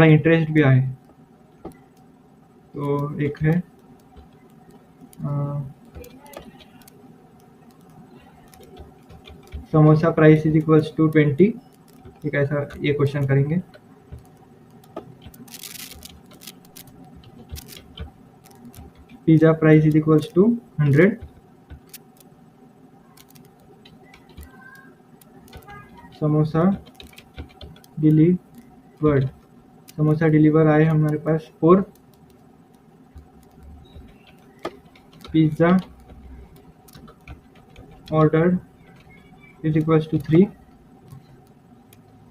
थोड़ा इंटरेस्ट भी आए। तो एक है samosa price is equals to 20, एक ऐसा ये क्वेश्चन करेंगे। Pizza price is equals to 100, samosa delivered, samosa deliver आए हमारे पास 4, pizza order is equals to 3।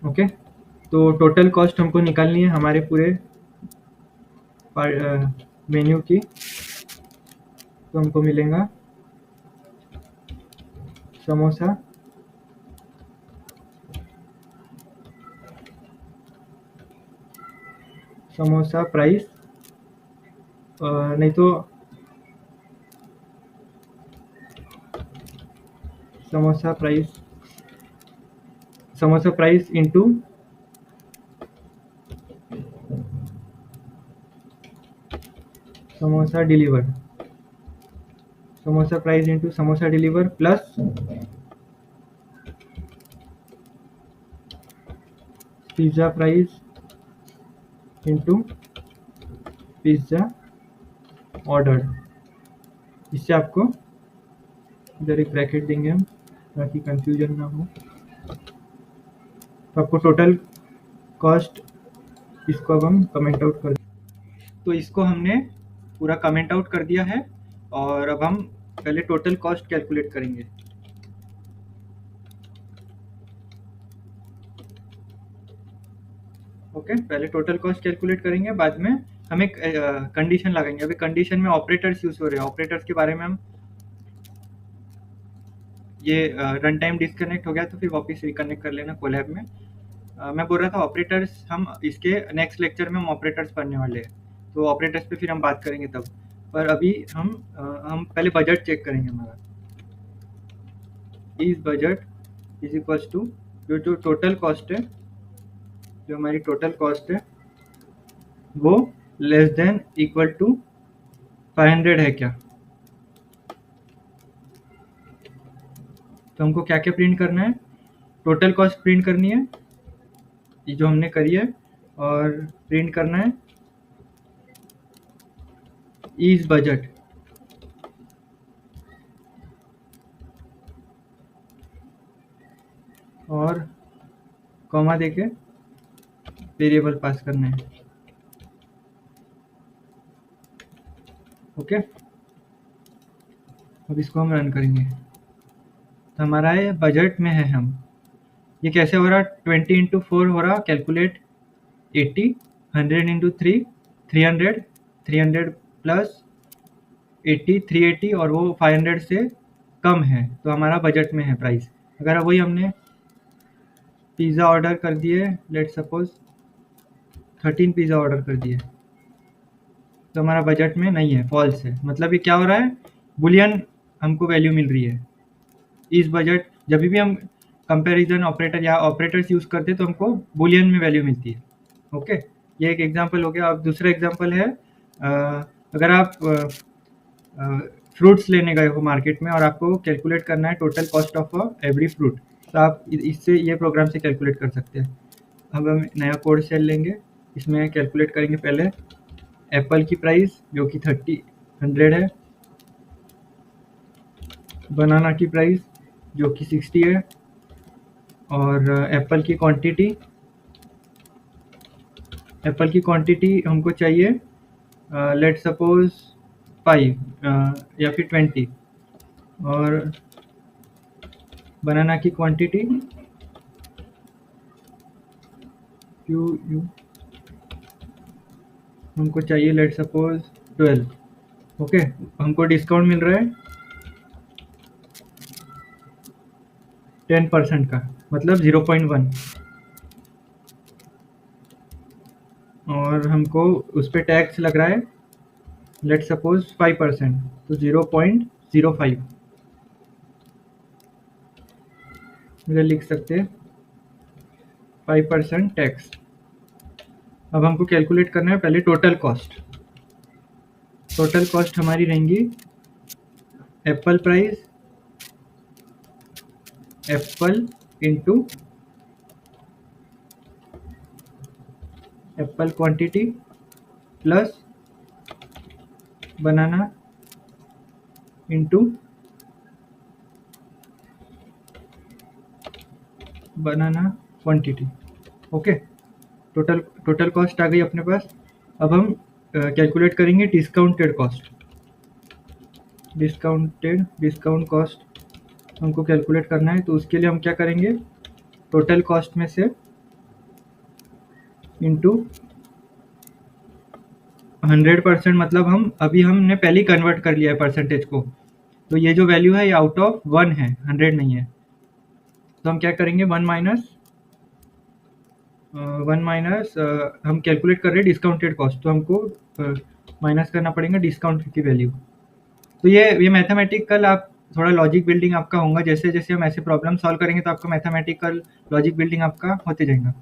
Okay, तो टोटल कॉस्ट हमको निकालनी है हमारे पूरे मेन्यू की। तो हमको मिलेगा समोसा प्राइस, नहीं तो samosa price into samosa deliver, samosa price into samosa deliver plus pizza price into pizza order. इससे आपको इधर एक ब्रैकेट देंगे हम ताकि कंफ्यूजन ना हो। तो आपको टोटल कॉस्ट, इसको अब हम कमेंट आउट कर, तो इसको हमने पूरा कमेंट आउट कर दिया है। और अब हम पहले टोटल कॉस्ट कैलकुलेट करेंगे। ओके, पहले टोटल कॉस्ट कैलकुलेट करेंगे, बाद में हम एक कंडीशन लगाएंगे। अभी कंडीशन में ऑपरेटर्स यूज हो रहे हैं, ऑपरेटर्स के बारे में हम, ये रन टाइम डिस्कनेक्ट हो गया तो फिर वापस रिकनेक्ट कर लेना कोलैब में। मैं बोल रहा था ऑपरेटर्स, हम इसके नेक्स्ट लेक्चर में हम ऑपरेटर्स पढ़ने वाले हैं, तो ऑपरेटर्स पे फिर हम बात करेंगे तब। पर अभी हम पहले बजट चेक करेंगे हमारा। इस बजट इज इक्वल्स टू जो टोटल कॉस्ट है, जो हमारी टोटल कॉस्ट है वो लेस देन इक्वल टू 500 है क्या। तो हमको क्या क्या प्रिंट करना है, टोटल कॉस्ट प्रिंट करनी है, ये जो हमने करी है, और प्रिंट करना है इस बजट, और कॉमा देके वेरिएबल पास करना है। ओके, अब इसको हम रन करेंगे तो हमारा ये बजट में है। हम ये कैसे हो रहा, 20 इंटू 4 हो रहा, कैलकुलेट 80, 100 इंटू 3 300, 300 प्लस 80 380, और वो 500 से कम है तो हमारा बजट में है प्राइस। अगर वही हमने पिज़्ज़ा ऑर्डर कर दिए, लेट सपोज 13 पिज़्ज़ा ऑर्डर कर दिए, तो हमारा बजट में नहीं है, फॉल्स है। मतलब ये क्या हो रहा है, बुलियन हमको वैल्यू मिल रही है इस बजट। जब भी हम कंपैरिजन ऑपरेटर या ऑपरेटर्स यूज़ करते हैं तो हमको बुलियन में वैल्यू मिलती है। ओके, ये एक एग्जांपल हो गया। अब दूसरा एग्जांपल है, अगर आप फ्रूट्स लेने गए हो मार्केट में और आपको कैलकुलेट करना है total cost of every fruit, तो आप इससे, ये प्रोग्राम से कैलकुलेट कर सकते हैं। अब हम नया कोड सेल लेंगे, इसमें कैलकुलेट करेंगे पहले एप्पल की प्राइस जो कि 100 है, बनाना की प्राइस जो कि 60 है, और एप्पल की क्वांटिटी हमको चाहिए लेट सपोज 5 या फिर 20, और बनाना की क्वांटिटी हमको चाहिए लेट सपोज 12। ओके, हमको डिस्काउंट मिल रहा है 10% का, मतलब 0.1, और हमको उस पर टैक्स लग रहा है लेट सपोज 5%, तो 0.05 इधर लिख सकते हैं 5% टैक्स। अब हमको कैलकुलेट करना है पहले टोटल कॉस्ट। टोटल कॉस्ट हमारी रहेंगी apple price, apple into apple quantity plus banana into banana quantity. Okay, total cost आ गई अपने पास। अब हम कैलकुलेट करेंगे डिस्काउंटेड कॉस्ट। डिस्काउंट कॉस्ट हमको कैलकुलेट करना है, तो उसके लिए हम क्या करेंगे, टोटल कॉस्ट में से इंटू 100%, मतलब हमने पहले ही कन्वर्ट कर लिया है परसेंटेज को, तो ये जो वैल्यू है ये आउट ऑफ 1 है, 100 नहीं है। तो हम क्या करेंगे, 1 माइनस हम कैलकुलेट कर रहे हैं डिस्काउंटेड कॉस्ट, तो हमको माइनस करना पड़ेगा डिस्काउंट की वैल्यू। तो ये मैथमेटिकल आप थोड़ा लॉजिक बिल्डिंग आपका होगा, जैसे जैसे हम ऐसे प्रॉब्लम सॉल्व करेंगे तो आपका मैथमेटिकल लॉजिक बिल्डिंग आपका होते जाएगा।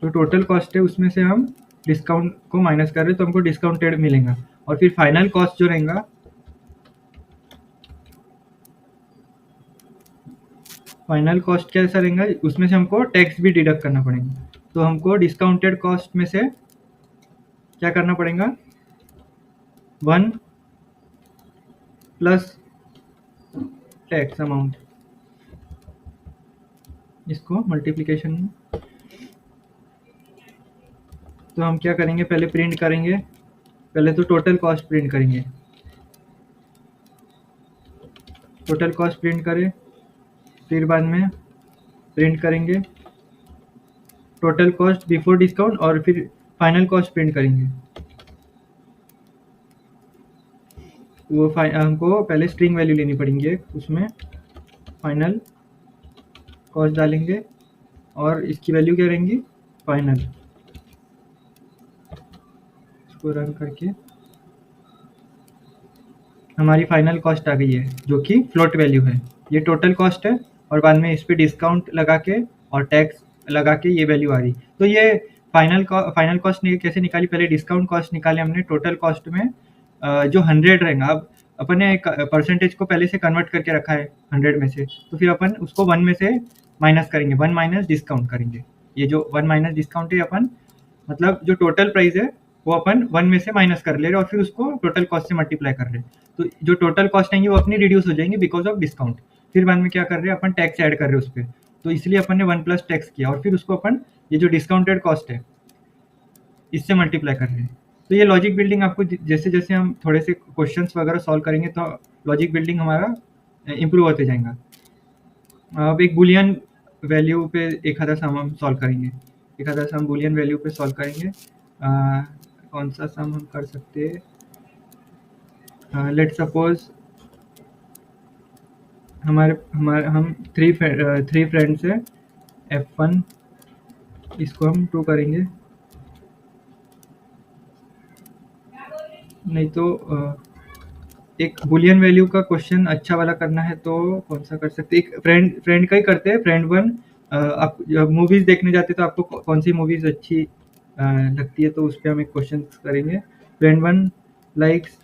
तो टोटल कॉस्ट है उसमें से हम डिस्काउंट को माइनस कर रहे हैं, तो हमको डिस्काउंटेड मिलेगा। और फिर फाइनल कॉस्ट जो रहेगा, फाइनल कॉस्ट कैसा रहेगा, उसमें से हमको टैक्स भी डिडक्ट करना पड़ेगा। तो हमको डिस्काउंटेड कॉस्ट में से क्या करना पड़ेगा, 1 प्लस टैक्स अमाउंट, इसको मल्टीप्लिकेशन में। तो हम क्या करेंगे, पहले प्रिंट करेंगे, पहले तो टोटल कॉस्ट प्रिंट करेंगे, टोटल कॉस्ट प्रिंट करें, फिर बाद में प्रिंट करेंगे टोटल कॉस्ट बिफोर डिस्काउंट, और फिर फाइनल कॉस्ट प्रिंट करेंगे। वो हमको पहले स्ट्रिंग वैल्यू लेनी पड़ेंगी, उसमें फाइनल कॉस्ट डालेंगे और इसकी वैल्यू क्या रहेंगी, फाइनल। इसको रन करके हमारी फाइनल कॉस्ट आ गई है, जो कि फ्लोट वैल्यू है। ये टोटल कॉस्ट है, और बाद में इस पर डिस्काउंट लगा के और टैक्स लगा के ये वैल्यू आ रही। तो ये फाइनल कॉस्ट कैसे निकाली, पहले डिस्काउंट कॉस्ट निकाले हमने टोटल कॉस्ट में, जो 100 रहेगा। अब अपन ने परसेंटेज को पहले से कन्वर्ट करके रखा है 100 में से, तो फिर अपन उसको 1 में से माइनस करेंगे, 1 माइनस डिस्काउंट करेंगे। ये जो 1 माइनस डिस्काउंट है, अपन मतलब जो टोटल प्राइस है वो अपन 1 में से माइनस कर ले रहे और फिर उसको टोटल कॉस्ट से मल्टीप्लाई कर रहे हैं। तो जो टोटल कॉस्ट आएंगी वो अपनी रिड्यूस हो जाएंगी बिकॉज ऑफ डिस्काउंट। फिर बाद में क्या कर रहे हैं, अपन टैक्स ऐड कर रहे हैं उस पर, तो इसलिए अपन ने 1 प्लस टैक्स किया, और फिर उसको अपन ये जो डिस्काउंटेड कॉस्ट है इससे मल्टीप्लाई कर रहे हैं। तो ये लॉजिक बिल्डिंग आपको जैसे जैसे हम थोड़े से क्वेश्चंस वगैरह सॉल्व करेंगे तो लॉजिक बिल्डिंग हमारा इम्प्रूव होते जाएगा। अब एक बुलियन वैल्यू पे एक आधा सम हम सॉल्व करेंगे, एक आधा सम बुलियन वैल्यू पे सॉल्व करेंगे। कौन सा सम हम कर सकते हैं, लेट सपोज हम थ्री फ्रेंड्स हैं, F1, इसको हम 2 करेंगे, नहीं तो एक बुलियन वैल्यू का क्वेश्चन अच्छा वाला करना है तो कौन सा कर सकते हैं, एक फ्रेंड का ही करते हैं। फ्रेंड 1, आप जब मूवीज देखने जाते हैं तो आपको कौन सी मूवीज अच्छी लगती है, तो उस पर हम एक क्वेश्चन करेंगे। फ्रेंड 1 लाइक्स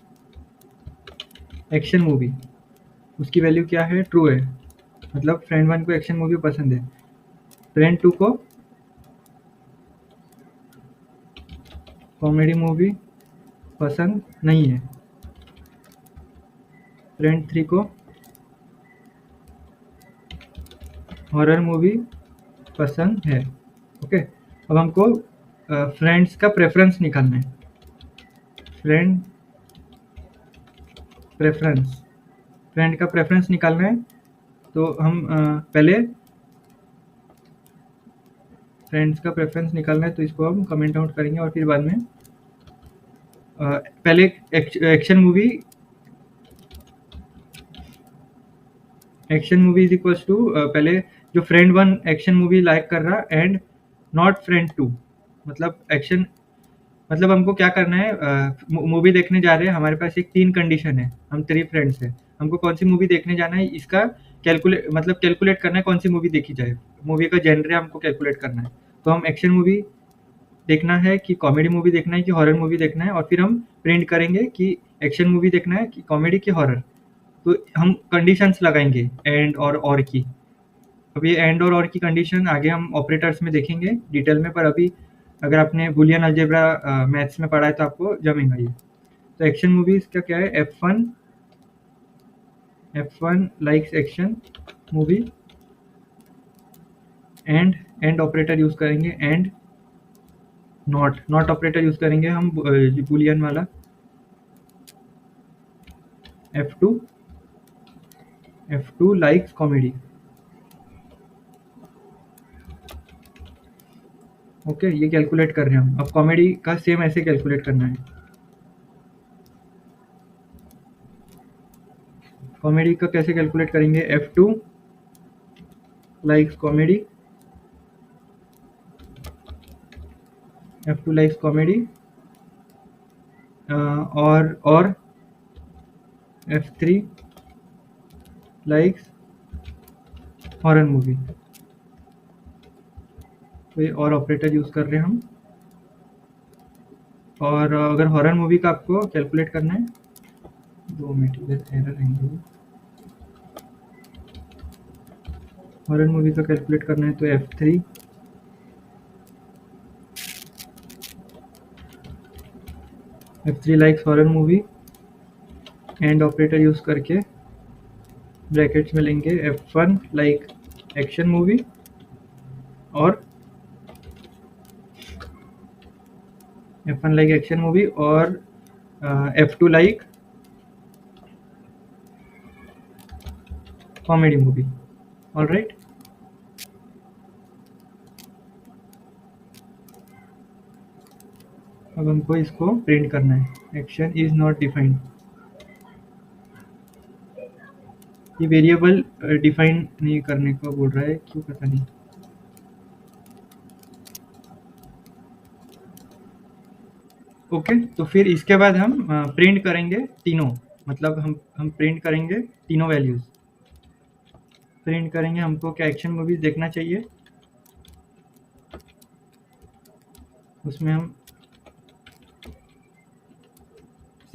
एक्शन मूवी, उसकी वैल्यू क्या है, ट्रू है, मतलब फ्रेंड 1 को एक्शन मूवी पसंद है। फ्रेंड 2 को कॉमेडी मूवी पसंद नहीं है। फ्रेंड 3 को हॉरर मूवी पसंद है। ओके, अब हमको फ्रेंड्स का प्रेफरेंस निकालना है। फ्रेंड का प्रेफरेंस निकालना है, तो हम पहले फ्रेंड्स का प्रेफरेंस निकालना है, तो इसको हम कमेंट आउट करेंगे, और फिर बाद में पहले action movie is equals to, पहले जो फ्रेंड 1 एक्शन मूवी लाइक कर रहा एंड नॉट फ्रेंड 2, मतलब एक्शन, मतलब हमको क्या करना है, मूवी देखने जा रहे हैं, हमारे पास एक 3 कंडीशन है, हम 3 फ्रेंड्स हैं, हमको कौन सी मूवी देखने जाना है, इसका कैलकुलेट करना है कौन सी मूवी देखी जाए, मूवी का जेनर हमको कैलकुलेट करना है। तो हम एक्शन मूवी देखना है कि कॉमेडी मूवी देखना है कि हॉरर मूवी देखना है, और फिर हम प्रिंट करेंगे कि एक्शन मूवी देखना है कि कॉमेडी की हॉरर। तो हम कंडीशंस लगाएंगे एंड और की। अब ये एंड और की कंडीशन आगे हम ऑपरेटर्स में देखेंगे डिटेल में, पर अभी अगर आपने बुलियन अलजेब्रा मैथ्स में पढ़ा है तो आपको जमेगा ये। तो एक्शन मूवीज का क्या है, F1 likes action movie, and operator use करेंगे, एंड नॉट ऑपरेटर यूज करेंगे हम बुलियन वाला F2 लाइक्स कॉमेडी। ओके, ये कैलकुलेट कर रहे हैं हम। अब कॉमेडी का सेम ऐसे कैलकुलेट करना है। कॉमेडी का कैसे कैलकुलेट करेंगे, F2 likes comedy, F2 likes comedy, और F3 लाइक्स हॉरर मूवी। तो ये और ऑपरेटर यूज कर रहे हैं हम। और अगर हॉरर मूवी का आपको कैलकुलेट करना है, 2 मिनट इधर एरर आएंगे। हॉरर मूवी का कैलकुलेट करना है तो F3 likes horror movie, and operator use करके ब्रैकेट्स में लेंगे F1 लाइक एक्शन मूवी, और F1 लाइक एक्शन मूवी, और F2 like comedy movie. Alright, अब हमको इसको प्रिंट करना है। एक्शन इज नॉट डिफाइंड, ये वेरिएबल डिफाइन नहीं करने को बोल रहा है, क्यों पता नहीं। ओके, तो फिर इसके बाद हम प्रिंट करेंगे तीनों, मतलब हम प्रिंट करेंगे तीनों वैल्यूज। प्रिंट करेंगे, हमको क्या एक्शन मूवीज देखना चाहिए, उसमें हम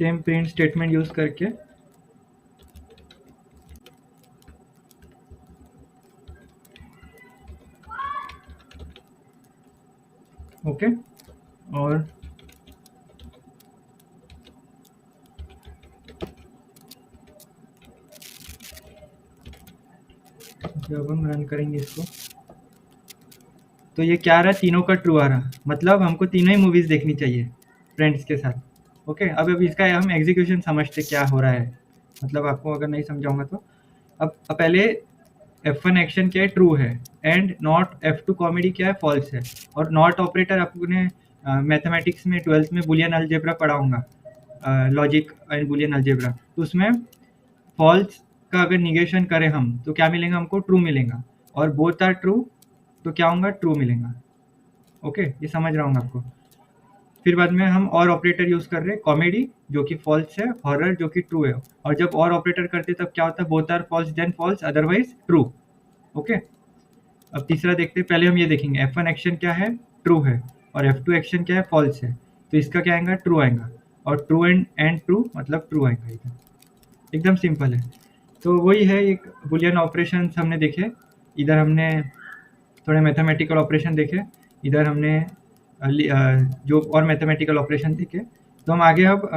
सेम प्रिंट स्टेटमेंट यूज करके ओके, और जब हम रन करेंगे इसको, तो ये क्या आ रहा है, तीनों का ट्रू आ रहा, मतलब हमको तीनों ही मूवीज देखनी चाहिए फ्रेंड्स के साथ। ओके, अब इसका हम एग्जीक्यूशन समझते क्या हो रहा है, मतलब आपको अगर नहीं समझाऊंगा तो। अब पहले F1 एक्शन क्या है, ट्रू है, एंड नॉट F2 कॉमेडी क्या है, फॉल्स है। और नॉट ऑपरेटर आपने मैथमेटिक्स में 12th में बुलियन अलजेब्रा पढ़ाऊंगा, लॉजिक एंड बुलियन अलजेब्रा, तो उसमें फॉल्स का अगर निगेशन करें हम तो क्या मिलेगा, हमको ट्रू मिलेगा, और बोथ आर ट्रू तो क्या होगा, ट्रू मिलेगा। ओके, ये समझ रहा हूँ आपको। फिर बाद में हम और ऑपरेटर यूज कर रहे हैं, कॉमेडी जो कि फॉल्स है, हॉरर जो कि ट्रू है, और जब और ऑपरेटर करते तब क्या होता है, both are false then false otherwise true. Okay, अब तीसरा देखते हैं। पहले हम ये देखेंगे F1 एक्शन क्या है, ट्रू है, और F2 एक्शन क्या है, फॉल्स है, तो इसका क्या आएगा, ट्रू आएगा, और ट्रू एंड ट्रू मतलब ट्रू आएगा। इधर एकदम सिंपल है। तो वही है, एक बुलियन ऑपरेशन हमने देखे, इधर हमने थोड़े मैथमेटिकल ऑपरेशन देखे, इधर हमने जो और मैथमेटिकल ऑपरेशन देखे। तो हम आगे अब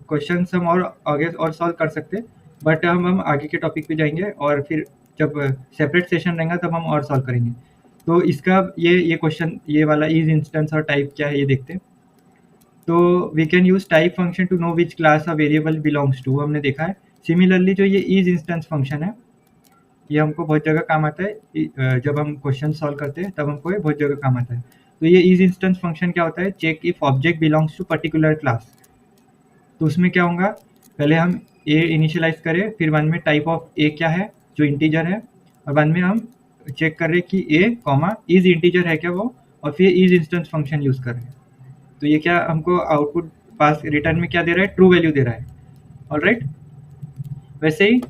क्वेश्चन हम और आगे और सॉल्व कर सकते हैं, बट हम आगे के टॉपिक पे जाएंगे, और फिर जब सेपरेट सेशन रहेगा तब हम और सॉल्व करेंगे। तो इसका ये क्वेश्चन, ये वाला इज इंस्टेंस और टाइप क्या है ये देखते हैं। तो we can use type function to know which class a variable belongs to, हमने देखा है। सिमिलरली जो ये इज इंस्टेंस फंक्शन है, ये हमको बहुत जगह काम आता है, जब हम क्वेश्चन सॉल्व करते हैं तब हमको ये बहुत जगह काम आता है। तो ये इज इंस्टेंस फंक्शन क्या होता है, check if object belongs to particular class. तो उसमें क्या होगा, पहले हम ए इनिशियलाइज करें, फिर बाद में टाइप ऑफ ए क्या है जो इंटीजर है, और बाद में हम चेक कर रहे हैं कि ए कॉमा इज इंटीजर है क्या वो, और फिर इज इंस्टेंस फंक्शन यूज कर रहे हैं। तो ये क्या हमको आउटपुट पास रिटर्न में क्या दे रहा है, ट्रू वैल्यू दे रहा है। ऑलराइट, वैसे ही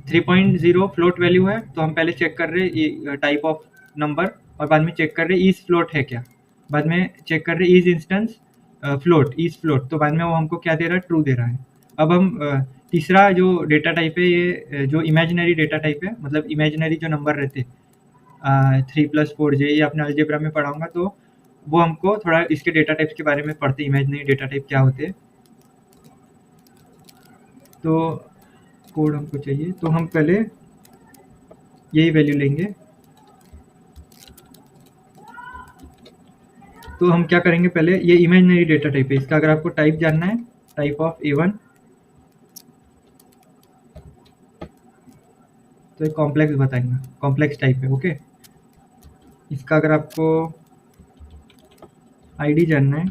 3.0 फ्लोट वैल्यू है, तो हम पहले चेक कर रहे हैं टाइप ऑफ नंबर, और बाद में चेक कर रहे इज फ्लोट है क्या, बाद में चेक कर रहे is instance float, is float, तो बाद में वो हमको क्या दे रहा है, ट्रू दे रहा है। अब हम तीसरा जो डेटा टाइप है, ये जो इमेजिनरी डेटा टाइप है, मतलब इमेजिनरी जो नंबर रहते 3+4 ये आपने अलजेब्रा में पढ़ा होगा, तो वो हमको थोड़ा इसके डेटा टाइप्स के बारे में पढ़ते, इमेजिनरी डेटा टाइप क्या होते हैं। तो कोड हमको चाहिए, तो हम पहले यही वैल्यू लेंगे। तो हम क्या करेंगे, पहले ये इमेजिनरी डेटा टाइप है, इसका अगर आपको टाइप जानना है, टाइप ऑफ A1, तो एक कॉम्प्लेक्स बताएंगे, कॉम्प्लेक्स टाइप है। ओके, इसका अगर आपको आईडी जानना है,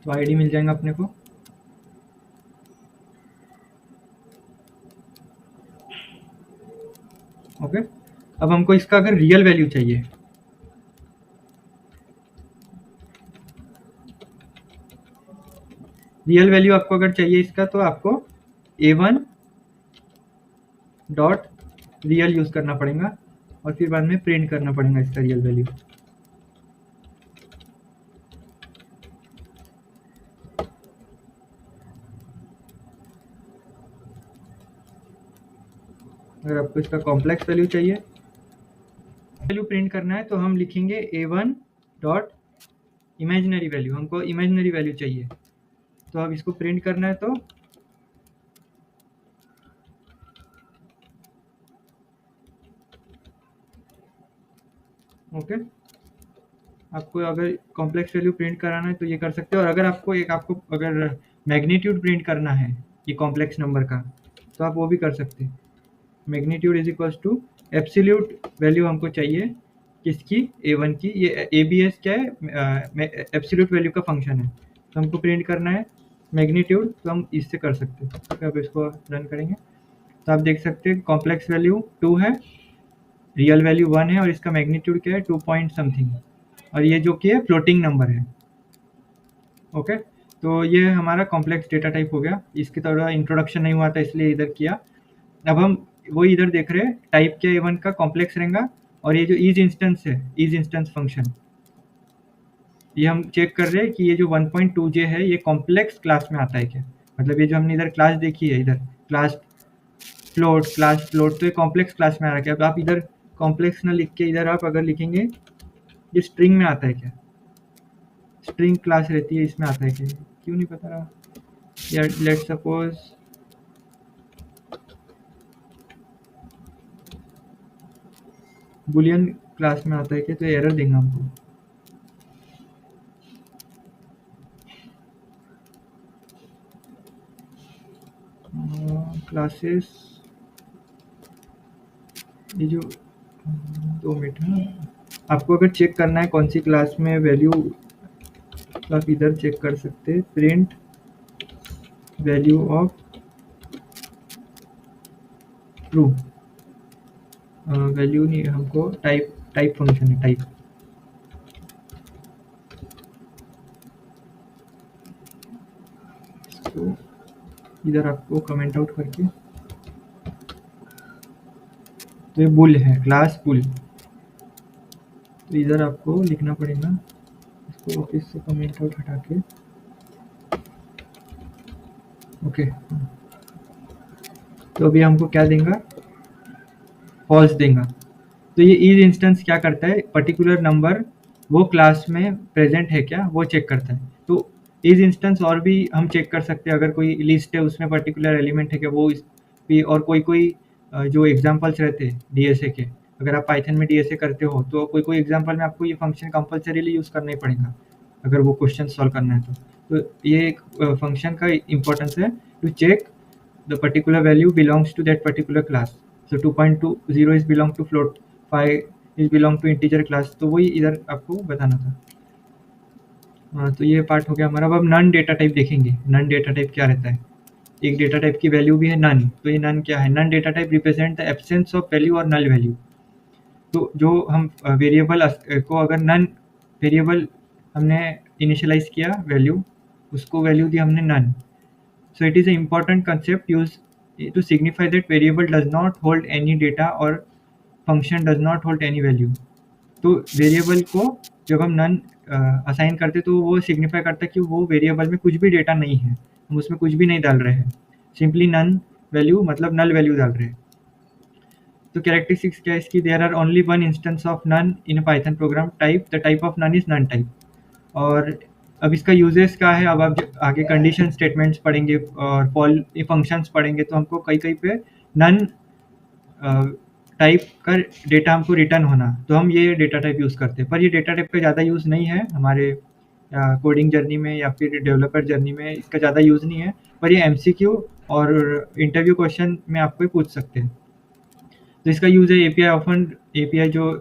तो आईडी मिल जाएगा अपने को। ओके, अब हमको इसका अगर रियल वैल्यू चाहिए, रियल वैल्यू आपको अगर चाहिए इसका, तो आपको A1 डॉट रियल यूज करना पड़ेगा, और फिर बाद में प्रिंट करना पड़ेगा इसका रियल वैल्यू। अगर आपको इसका कॉम्प्लेक्स वैल्यू चाहिए, वैल्यू प्रिंट करना है, तो हम लिखेंगे A1 डॉट इमेजिनरी वैल्यू, हमको इमेजिनरी वैल्यू चाहिए, तो अब इसको प्रिंट करना है, तो ओके, आपको अगर कॉम्प्लेक्स वैल्यू प्रिंट कराना है तो ये कर सकते हो, और अगर आपको अगर मैग्नीट्यूड प्रिंट करना है ये कॉम्प्लेक्स नंबर का, तो आप वो भी कर सकते हैं। Magnitude is equals to absolute value हमको चाहिए किसकी, A1 की। ये ABS क्या है, एब्सोल्यूट वैल्यू का फंक्शन है, तो हमको प्रिंट करना है मैग्नीट्यूड, तो हम इससे कर सकते हैं। तो अब इसको रन करेंगे, तो आप देख सकते हैं कॉम्प्लेक्स वैल्यू 2 है, रियल वैल्यू 1 है, और इसका मैग्नीट्यूड क्या है, 2 पॉइंट समथिंग, और ये जो कि है फ्लोटिंग नंबर है। ओके, तो ये हमारा कॉम्प्लेक्स डेटा टाइप हो गया, इसकी थोड़ा इंट्रोडक्शन नहीं हुआ था इसलिए इधर किया। अब हम वो इधर देख रहे हैं टाइप क्या A1 का कॉम्प्लेक्स रहेगा, और ये जो इज इंस्टेंस है, इज इंस्टेंस फंक्शन, ये हम चेक कर रहे हैं कि ये जो 1.2j है ये कॉम्प्लेक्स क्लास में आता है क्या, मतलब ये जो हमने इधर क्लास देखी है, इधर क्लास फ्लोट, तो ये कॉम्प्लेक्स क्लास में आ रहा है क्या। अब आप इधर कॉम्प्लेक्स ना लिख के इधर आप अगर लिखेंगे ये स्ट्रिंग में आता है क्या, स्ट्रिंग क्लास रहती है, इसमें आता है क्या, क्यों नहीं पता रहा यार। लेट्स सपोज बुलियन क्लास में आता है क्या, तो एरर देंगे हमको। क्लासेस, ये जो 2 मिनट है, आपको अगर चेक करना है कौन सी क्लास में वैल्यू, तो आप इधर चेक कर सकते हैं, print value of true, value नहीं, हमको टाइप फंक्शन है, टाइप। तो इधर आपको कमेंट आउट करके, तो ये बुल है, क्लास बुल, तो इधर आपको लिखना पड़ेगा, इसको ऑफिस से कमेंट आउट हटा के। ओके, तो अभी हमको क्या देगा, फॉल्स देगा। तो ये इज इंस्टेंस क्या करता है, पर्टिकुलर नंबर वो क्लास में प्रेजेंट है क्या वो चेक करता है। तो इज इंस्टेंस और भी हम चेक कर सकते हैं, अगर कोई लिस्ट है उसमें पर्टिकुलर एलिमेंट है क्या वो भी, और कोई जो एग्जांपल्स रहते हैं डीएसए के, अगर आप पाइथन में डीएसए करते हो तो कोई एग्जांपल में आपको ये फंक्शन कंपल्सरीली यूज़ करना ही पड़ेगा अगर वो क्वेश्चन सॉल्व करना है तो ये एक फंक्शन का इम्पोर्टेंस है, to check the particular value belongs to that particular class. So 2.20 is belong to float, 5 is belong to integer class, तो वही इधर आपको बताना था। हाँ, तो ये पार्ट हो गया हमारा। अब नन डेटा टाइप देखेंगे, नन डेटा टाइप क्या रहता है। एक डेटा टाइप की वैल्यू भी है नन, तो ये नन क्या है, none data type represent the absence of value और नल वैल्यू। तो जो हम वेरिएबल को अगर नन वेरिएबल हमने इनिशियलाइज किया वैल्यू, उसको वैल्यू दी हमने none, So it is an important concept used to signify that variable does not hold any data or function does not hold any value. तो वेरिएबल को जब हम नन असाइन करते तो वो सिग्निफाई करता है कि वो वेरिएबल में कुछ भी डेटा नहीं है, हम उसमें कुछ भी नहीं डाल रहे हैं, सिंपली नन वैल्यू मतलब नल वैल्यू डाल रहे हैं. तो कैरेक्टरिस्टिक्स क्या है इसकी? There are only one instance of none in a Python program type, the type of none is none type. और अब इसका यूजेस क्या है? अब आप आगे कंडीशन स्टेटमेंट्स पढ़ेंगे और फॉल फंक्शंस पढ़ेंगे तो हमको कहीं कहीं पे नन टाइप का डेटा हमको रिटर्न होना, तो हम ये डेटा टाइप यूज़ करते हैं. पर ये डेटा टाइप का ज़्यादा यूज़ नहीं है हमारे कोडिंग जर्नी में या फिर डेवलपर जर्नी में, इसका ज़्यादा यूज़ नहीं है. पर ये एमसीक्यू और इंटरव्यू क्वेश्चन में आपको पूछ सकते हैं. तो इसका यूज़ है एपीआई ऑफन, एपीआई जो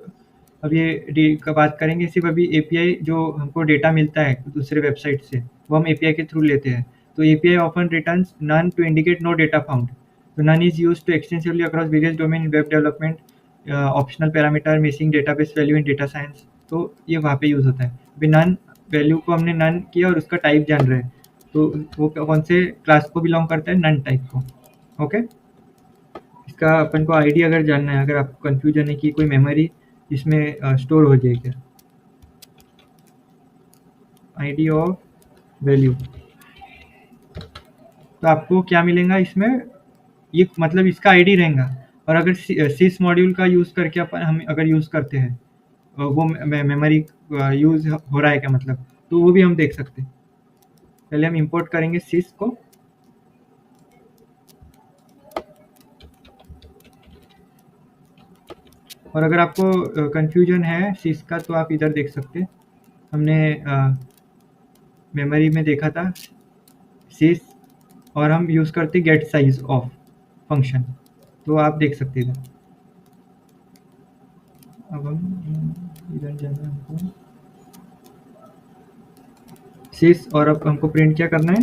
अब ये का बात करेंगे, सिर्फ अभी एपीआई जो हमको डेटा मिलता है दूसरे वेबसाइट से वो हम एपीआई के थ्रू लेते हैं. तो API often returns none to indicate no data found. So none is used to extensively across various domain in web development, optional parameter, missing database value in data science. तो ये वहाँ पे use होता है. अभी नन वैल्यू को हमने none किया और उसका टाइप जान रहे हैं, तो वो कौन से क्लास को बिलोंग करता है? नन टाइप को. ओके, इसका अपन को आईडी अगर जानना है, अगर आपको कन्फ्यूजन है कि कोई मेमोरी इसमें स्टोर हो जाए क्या, आईडी ऑफ वैल्यू, तो आपको क्या मिलेगा इसमें? ये मतलब इसका आईडी रहेगा. और अगर सिस मॉड्यूल का यूज़ करके अपन हम अगर यूज़ करते हैं वो मेमोरी यूज़ हो रहा है क्या मतलब, तो वो भी हम देख सकते हैं. पहले हम इंपोर्ट करेंगे सिस को. और अगर आपको कंफ्यूजन है सिस का तो आप इधर देख सकते हैं. हमने मेमोरी में देखा था सिस, और हम यूज़ करते गेट साइज ऑफ फंक्शन, तो आप देख सकते हैं. अब हम इधर जाना है हमको सिस, और अब हमको प्रिंट क्या करना है?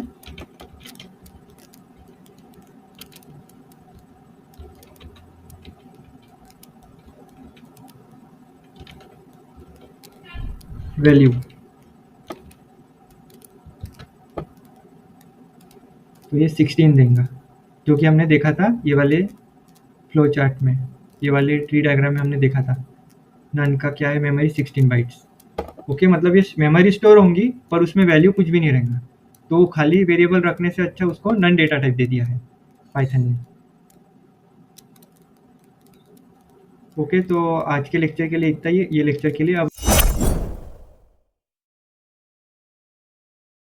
वैल्यू. तो ये 16 देगा, जो कि हमने देखा था ये वाले फ्लो चार्ट में, ये वाले ट्री डायग्राम में हमने देखा था. नन का क्या है? Memory 16 bytes. ओके, मतलब ये मेमोरी स्टोर होंगी पर उसमें वैल्यू कुछ भी नहीं रहेगा, तो खाली वेरिएबल रखने से अच्छा उसको नन डेटा टाइप दे दिया है पाइथन ने. ओके, तो आज के लेक्चर के लिए इतना ही. ये लेक्चर के लिए अब